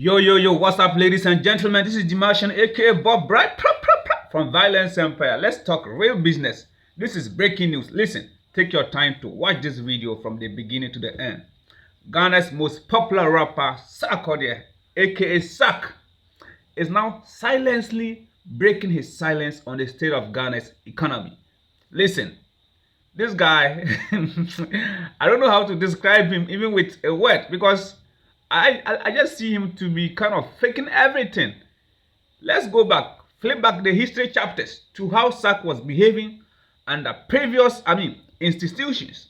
Yo, what's up, ladies and gentlemen? This is the Martian, aka Bob Bright, from Violence Empire. Let's talk real business. This is breaking news. Listen, take your time to watch this video from the beginning to the end. Ghana's most popular rapper, Sarkodie, aka Sark, is now silently breaking his silence on the state of Ghana's economy. Listen, this guy, I don't know how to describe him even with a word because I just see him to be kind of faking everything. Let's go back, flip back the history chapters to how Sark was behaving under previous, institutions.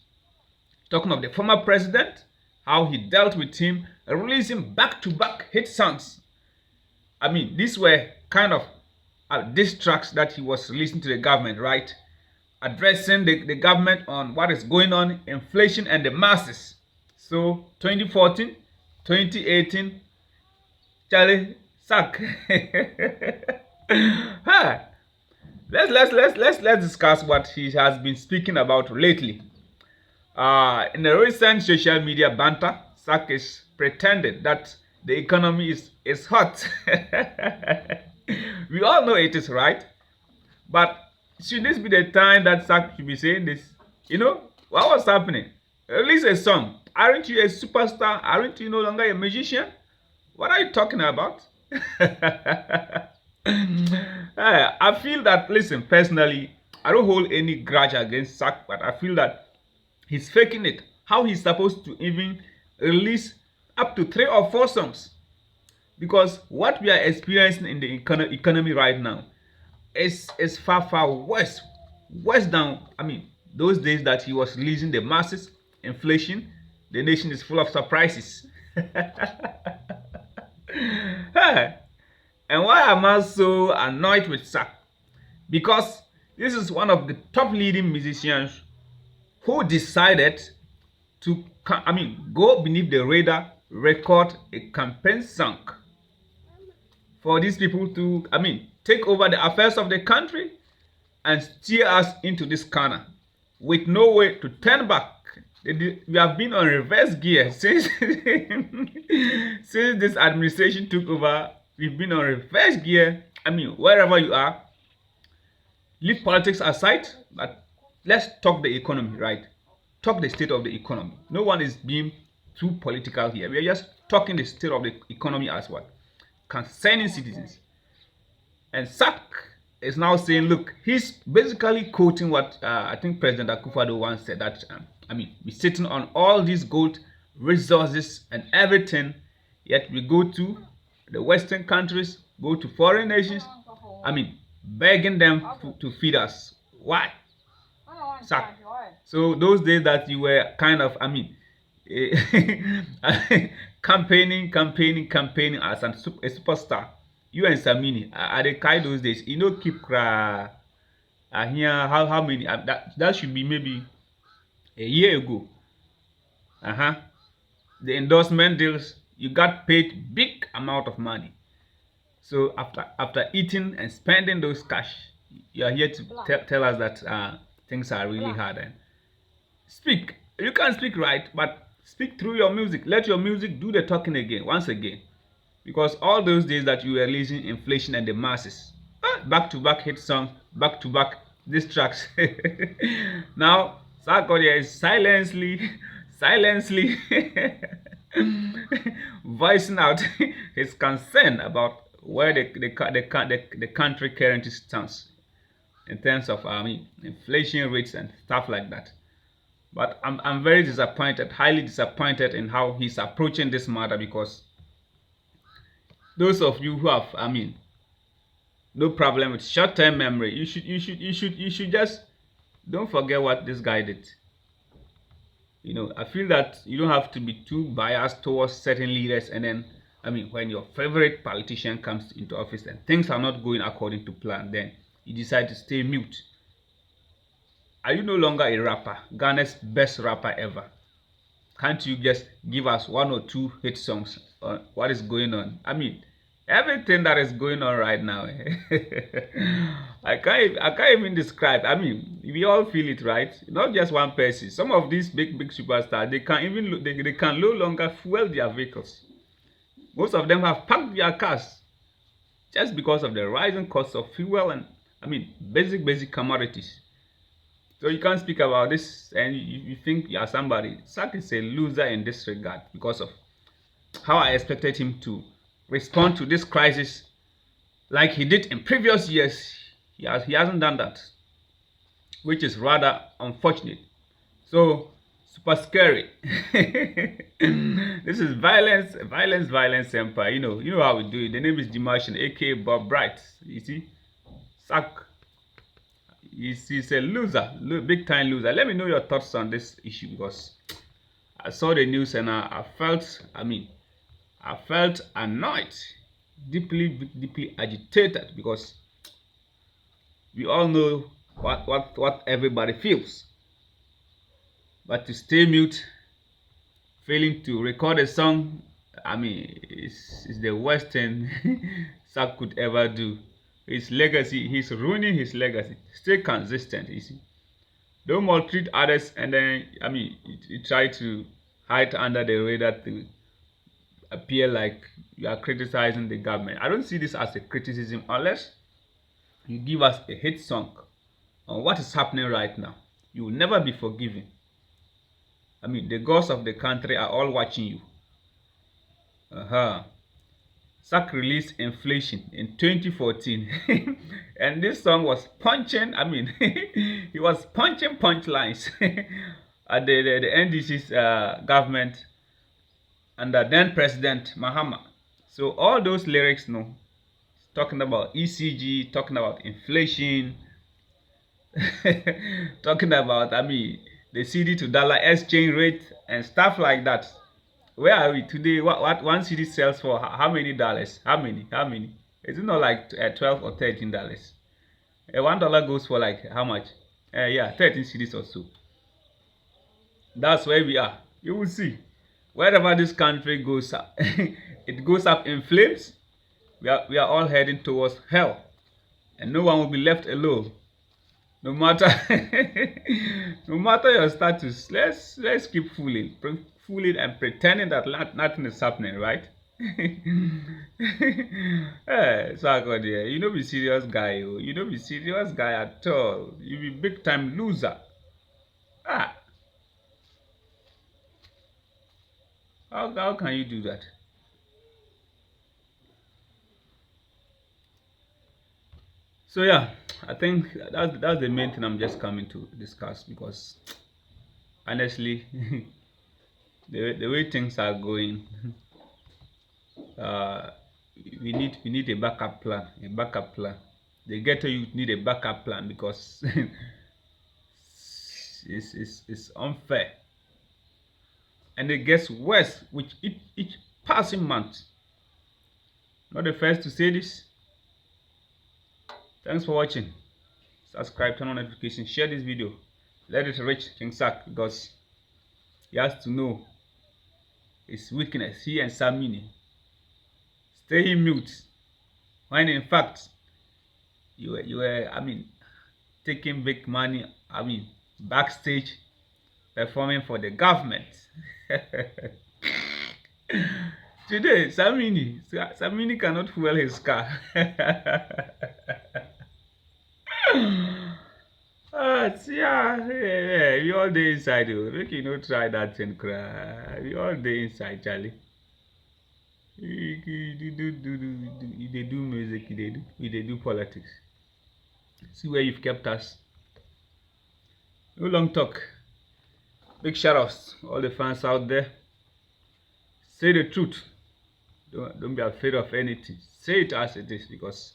Talking of the former president, how he dealt with him, releasing back-to-back hit songs. These were kind of diss tracks that he was releasing to the government, right? Addressing the government on what is going on, inflation and the masses. So 2014, 2018, Charlie Sark. Let's discuss what he has been speaking about lately. In the recent social media banter, Sark is pretending that the economy is hot. We all know it is, right? But should this be the time that Sark should be saying this? What was happening? Release a song. Aren't you a superstar? Aren't you no longer a magician? What are you talking about? I feel that, listen, personally, I don't hold any grudge against Sark, but I feel that he's faking it. How he's supposed to even release up to 3 or 4 songs? Because what we are experiencing in the economy right now is far worse. Worse than, those days that he was releasing the masses, inflation. The nation is full of surprises. And why am I so annoyed with Sark? Because this is one of the top leading musicians who decided to, go beneath the radar, record a campaign song for these people to, take over the affairs of the country and steer us into this corner with no way to turn back. We have been on reverse gear since this administration took over. We've been on reverse gear. Wherever you are, leave politics aside, but let's talk the economy, right? Talk the state of the economy. No one is being too political here. We are just talking the state of the economy as well, concerning citizens. And Sark is now saying, look, he's basically quoting what I think President Akufo-Addo once said, that we're sitting on all these gold resources and everything, yet we go to the Western countries, go to foreign nations, begging them to feed us. Why? Sark. So those days that you were kind of, campaigning as a superstar, you and Samini, at the kind those days, keep cry. Here, how many? That should be maybe a year ago. The endorsement deals, you got paid big amount of money. So after eating and spending those cash, you are here to tell us that things are really hard. And speak. You can speak, right, but speak through your music. Let your music do the talking once again. Because all those days that you were releasing inflation and the masses, back-to-back hit songs, back-to-back diss tracks. Now, Sarkodie is silently voicing out his concern about where the country currently stands in terms of inflation rates and stuff like that. But I'm very disappointed, highly disappointed in how he's approaching this matter, because those of you who have no problem with short-term memory, you should just don't forget what this guy did. I feel that you don't have to be too biased towards certain leaders, and then when your favorite politician comes into office and things are not going according to plan, then you decide to stay mute. Are you no longer a rapper, Ghana's best rapper ever? Can't you just give us 1 or 2 hit songs on what is going on? Everything that is going on right now, I can't even describe. We all feel it, right? Not just one person. Some of these big superstars, they can no longer fuel their vehicles. Most of them have parked their cars just because of the rising cost of fuel and basic commodities. So you can't speak about this and you think you are somebody. Sark is a loser in this regard because of how I expected him to respond to this crisis like he did in previous years. He hasn't done that, which is rather unfortunate. So super scary. This is violence empire. You know how we do it. The name is Dimashin, aka Bob Bright. You see, Sark. He's a loser, big time loser. Let me know your thoughts on this issue because I saw the news and I felt annoyed, deeply agitated because we all know what everybody feels. But to stay mute, failing to record a song, is the worst thing Sark could ever do. His legacy, he's ruining his legacy. Stay consistent, you see. Don't maltreat others and then, you try to hide under the radar to appear like you are criticizing the government. I don't see this as a criticism unless you give us a hit song on what is happening right now. You will never be forgiven. The gods of the country are all watching you. Sark released Inflation in 2014 and this song was punching, he was punching punchlines at the NDC's government under then President Mahama. So all those lyrics, talking about ECG, talking about inflation, talking about, the CD to dollar exchange rate and stuff like that. Where are we today? What one CD sells for how many dollars? How many? Is it not like $12 or $13? $1 goes for like how much? Yeah, 13 CDs or so. That's where we are. You will see. Wherever this country goes up, it goes up in flames. We are all heading towards hell, and no one will be left alone. No matter no matter your status, let's keep fooling and pretending that nothing is happening, right? Hey, Sarkodie, you know be serious guy, oh. You know be serious guy at all. You be big time loser. Ah, how can you do that? So yeah, I think that's the main thing I'm just coming to discuss because honestly, the way things are going, uh, we need a backup plan. The ghetto youth need a backup plan because it's unfair, and it gets worse with each passing month. Not the first to say this. Thanks for watching. Subscribe, turn on notifications, share this video. Let it reach King Sark because he has to know his weakness. He and Samini. Stay mute when in fact you were taking big money, backstage performing for the government. Today, Samini cannot fuel his car. Yeah, we all day inside. Make you no try that thing, cry. We all day inside, Charlie. They do music, they do politics. See where you've kept us. No long talk. Big shout outs all the fans out there. Say the truth. Don't be afraid of anything. Say it as it is because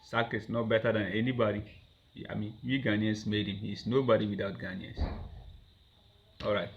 Sark is not better than anybody. We Ghanaians made him. He's nobody without Ghanaians. Alright.